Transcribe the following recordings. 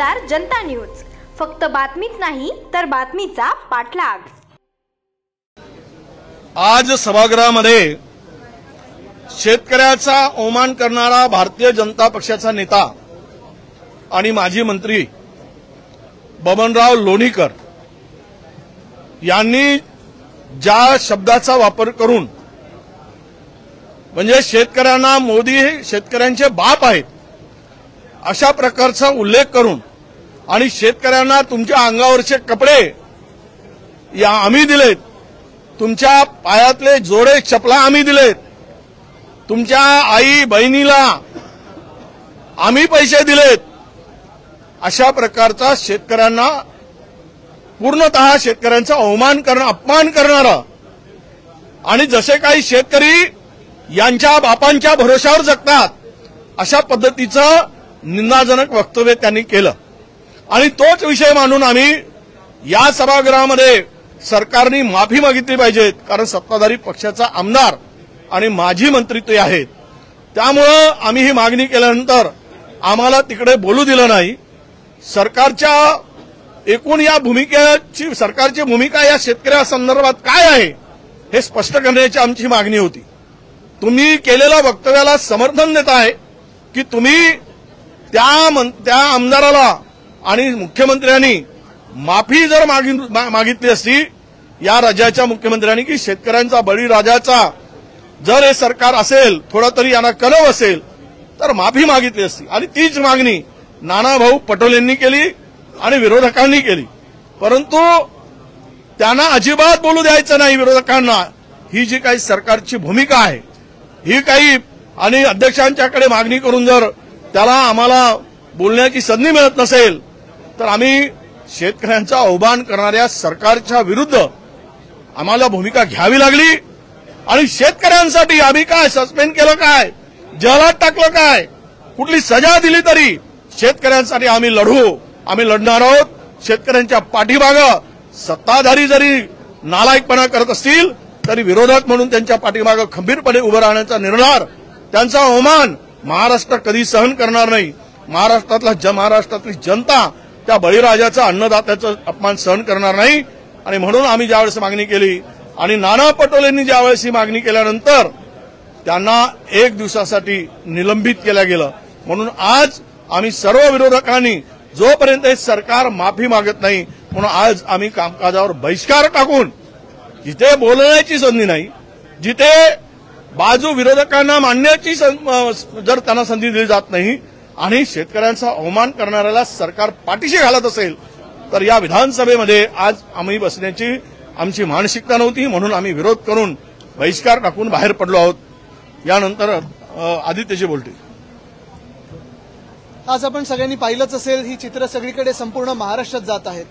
गुजार जनता न्यूज, फक्त बातमीच नाही तर बातमीचा पाठलाग। आज सभागृहामध्ये शेतकऱ्याचा अवमान करणारा भारतीय जनता पक्षाचा नेता आणि माजी मंत्री बबनराव लोणीकर यांनी ज्या शब्दाचा वापर करून म्हणजे शेतकऱ्यांना मोदी हे शेतकऱ्यांचे बाप आहेत अशा प्रकारचा उल्लेख करून आणि शेतकऱ्यांना तुमच्या अंगावरचे कपडे या आम्ही दिलेत, तुमच्या पायातले जोडे चपला आम्ही दिलेत, तुमच्या आई बहिणीला आम्ही पैसे दिलेत, अशा प्रकारचा शेतकऱ्यांना पूर्णतः शेतकऱ्यांचा अपमान करणारा आणि जसे काही शेतकरी यांच्या बापांच्या भरोशावर जगतात अशा पद्धतीचं निंदाजनक वक्तव्य त्यांनी केलं। आणि तोच विषय मांडून आम्ही या सभागृहामध्ये सरकारने माफी मागितली पाहिजे, कारण सत्ताधारी पक्षाचा आमदार आणि माजी मंत्री ते आहेत। त्यामुळे आम्ही ही मागणी केल्यानंतर आम्हाला तिकडे बोलू दिलं नाही। सरकारच्या एकूण या भूमिकेची सरकारची भूमिका या शेतकऱ्यांसंदर्भात काय आहे हे स्पष्ट करण्याची आमची मागणी होती। तुम्ही केलेल्या वक्तव्याला समर्थन देत आहे की तुम्ही त्या आमदाराला आणि मुख्यमंत्र्यांनी माफी जर मागितली असती या राज्याच्या मुख्यमंत्र्यांनी की शेतकऱ्यांचा बळीराजाचा जर हे सरकार असेल थोडा तरी यांना कलव असेल तर माफी मागितली असती। आणि तीच मागणी नानाभाऊ पटोलेंनी केली आणि विरोधकांनी केली, परंतु त्यांना अजिबात बोलू द्यायचं नाही। विरोधकांना ही जी काही सरकारची भूमिका आहे ही काही आणि अध्यक्षांच्याकडे मागणी करून जर त्याला आम्हाला बोलण्याची संधी मिळत नसेल तर आम्ही शेतकऱ्यांचा अवमान करणाऱ्या सरकारच्या विरुद्ध आम्हाला भूमिका घ्यावी लागली। आणि शेतकऱ्यांसाठी आम्ही काय सस्पेंड केलं, काय जेलात टाकलं, काय कुठली सजा दिली तरी शेतकऱ्यांसाठी आम्ही लढू, आम्ही लढणार आहोत। शेतकऱ्यांच्या पाठीमागं सत्ताधारी जरी नालायकपणा करत असतील तरी विरोधक म्हणून त्यांच्या पाठीमागं खंबीरपणे उभं राहण्याचा निर्धार, त्यांचा अवमान महाराष्ट्र कधी सहन करणार नाही। महाराष्ट्रातली जनता त्या बळीराजाचा अन्नदात्याचा अपमान सहन करणार नाही। आणि म्हणून आम्ही ज्यावेळेस मागणी केली आणि नाना पटोलेंनी ज्यावेळेस ही मागणी केल्यानंतर त्यांना एक दिवसासाठी निलंबित केलं गेलं। म्हणून आज आम्ही सर्व विरोधकांनी जोपर्यंत हे सरकार माफी मागत नाही म्हणून आज आम्ही कामकाजावर बहिष्कार टाकून जिथे बोलण्याची संधी नाही, जिथे बाजू विरोधकांना मांडण्याची जर त्यांना संधी दिली जात नाही आणि शेतकऱ्यांचा अवमान करणाऱ्याला सरकार पाठीशी घालत असेल तर या विधानसभेमध्ये आज आम्ही बसण्याची आमची मानसिकता नव्हती, म्हणून आम्ही विरोध करून बहिष्कार टाकून बाहेर पडलो आहोत। यानंतर आदित्यजी बोलतील। आज आपण सगळ्यांनी पाहिलंच असेल ही चित्र सगळीकडे संपूर्ण महाराष्ट्रात जात आहेत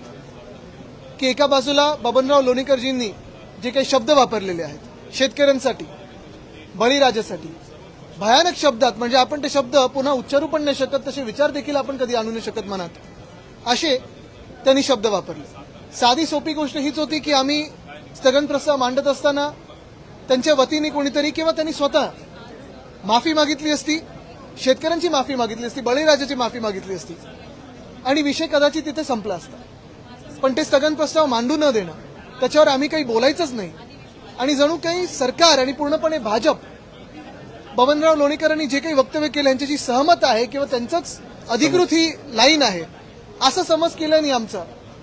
की एका बाजूला बबनराव लोणीकरजींनी जे काही शब्द वापरलेले आहेत शेतकऱ्यांसाठी, बळीराजासाठी, भयानक शब्दात, म्हणजे आपण ते शब्द पुन्हा उच्चारू पण नाही शकत, तसे विचार देखील आपण कधी आणू नाही शकत मनात, असे त्यांनी शब्द वापरले। साधी सोपी गोष्ट हीच होती की आम्ही स्थगन प्रस्ताव मांडत असताना त्यांच्या वतीने कोणीतरी किंवा त्यांनी स्वतः माफी मागितली असती, शेतकऱ्यांची माफी मागितली असती, बळीराजाची माफी मागितली असती आणि विषय कदाचित तिथे संपला असता। पण ते स्थगन प्रस्ताव मांडू न देणं, त्याच्यावर आम्ही काही बोलायचंच नाही आणि जणू काही सरकार आणि पूर्णपणे भाजप बबनराव लोणीकरांनी जे काही वक्तव्य केलं यांच्याशी सहमत आहे किंवा त्यांचंच अधिकृत ही लाईन आहे असं समज केल्याने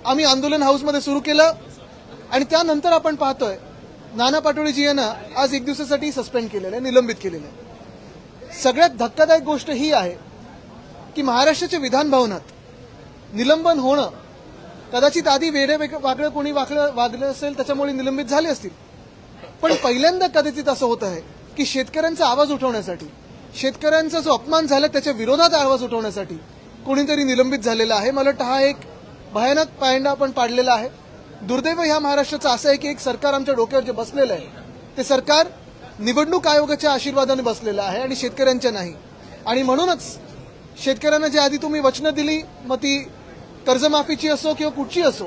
आम्ही आंदोलन हाऊसमध्ये सुरू केलं। आणि त्यानंतर आपण पाहतोय नाना पटोलेजी यांना आज एक दिवसासाठी सस्पेंड केलेलं आहे, निलंबित केलेलं आहे। सगळ्यात धक्कादायक गोष्ट ही आहे की महाराष्ट्राच्या विधान भवनात निलंबन होणं, कदाचित आधी वागळं कोणी वागलं असेल त्याच्यामुळे निलंबित झाले असतील, पण पहिल्यांदा कदाचित असं होत आहे की शेतकऱ्यांचा आवाज उठवण्यासाठी, शेतकऱ्यांचा जो अपमान झाला त्याच्या विरोधात आवाज उठवण्यासाठी कोणीतरी निलंबित झालेला आहे। मला वाटतं हा एक भयानक पायंडा आपण पाडलेला आहे। दुर्दैव ह्या महाराष्ट्राचं असं आहे की एक सरकार आमच्या डोक्यावर जे बसलेलं आहे ते सरकार निवडणूक आयोगाच्या आशीर्वादाने बसलेलं आहे आणि शेतकऱ्यांच्या नाही। आणि म्हणूनच शेतकऱ्यांना जे आधी तुम्ही वचनं दिली, मग ती कर्जमाफीची असो किंवा कुठची असो,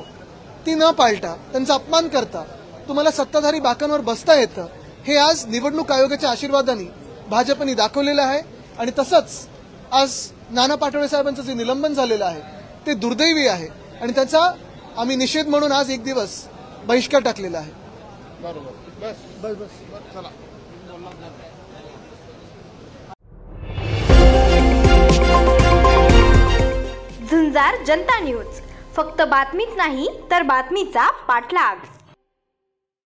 ती न पाळता त्यांचा अपमान करता तुम्हाला सत्ताधारी बाकांवर बसता येतं, हे आज निवडणूक आयोगाच्या आशीर्वादाने भाजपने दाखवलेलं आहे। आणि तसंच आज नाना पटोले साहेबांचं जे निलंबन झालेलं आहे ते दुर्दैवी आहे आणि त्याचा आम्ही निषेध म्हणून आज एक दिवस बहिष्कार टाकलेला आहे. बरोबर. बस चला. झुंजार जनता न्यूज, फक्त बातमीच नाही तर बातमीचा पाठलाग.